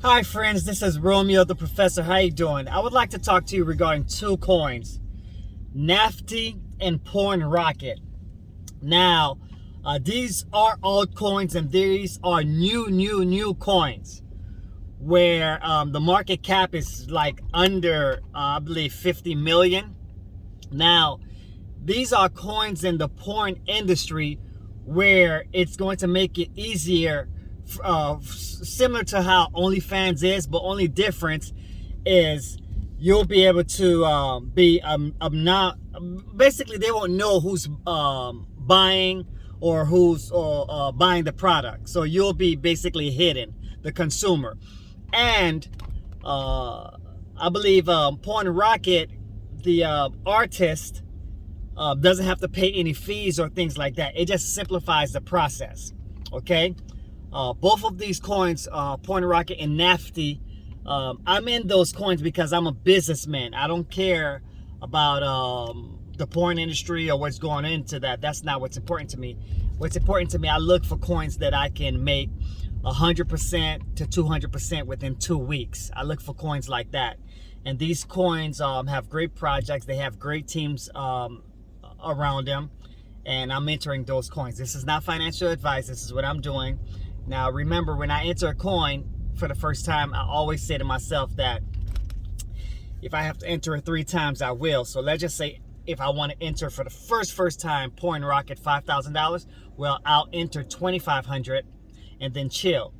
Hi friends, this is Romeo the Professor. How you doing? I would like to talk to you regarding two coins, NAFTY and Porn Rocket. Now, these are altcoins and these are new coins where the market cap is like under, I believe, 50 million. Now, these are coins in the porn industry where it's going to make it easier, similar to how OnlyFans is, but only difference is you'll be able to be not basically they won't know who's buying or who's buying the product, so you'll be basically hidden, the consumer. And I believe Porn Rocket, the artist, doesn't have to pay any fees or things like that. It just simplifies the process. Okay, both of these coins, Porn Rocket and NAFTY, I'm in those coins because I'm a businessman. I don't care about the porn industry or what's going into that. That's not what's important to me. What's important to me, I look for coins that I can make 100% to 200% within 2 weeks. I look for coins like that. And these coins have great projects. They have great teams around them. And I'm entering those coins. This is not financial advice. This is what I'm doing. Now, remember, when I enter a coin for the first time, I always say to myself that if I have to enter it 3 times, I will. So let's just say if I want to enter for the first time Porn Rocket $5,000, well, I'll enter 2,500 and then chill.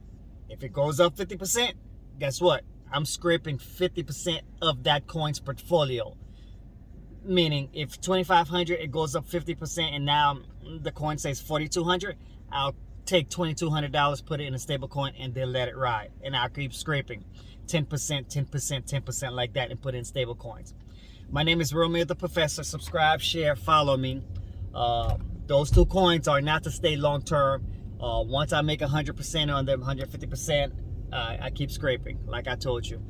If it goes up 50%, guess what? I'm scraping 50% of that coin's portfolio. Meaning, if 2,500, it goes up 50%, and now the coin says 4,200, I'll take $2,200, put it in a stable coin, and then let it ride. And I'll keep scraping 10%, 10%, 10% like that, and put it in stable coins. My name is Romeo the Professor. Subscribe, share, follow me. Those 2 coins are not to stay long term. Once I make 100% on them, 150%, I keep scraping, like I told you.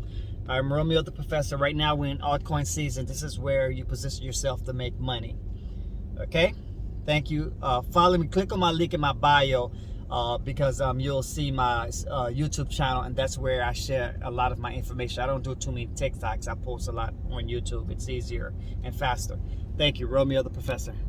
I'm Romeo the Professor. Right now we're in altcoin season. This is where you position yourself to make money. Okay? Thank you. Follow me. Click on my link in my bio because you'll see my YouTube channel, and that's where I share a lot of my information. I don't do too many TikToks. I post a lot on YouTube. It's easier and faster. Thank you, Romeo the Professor.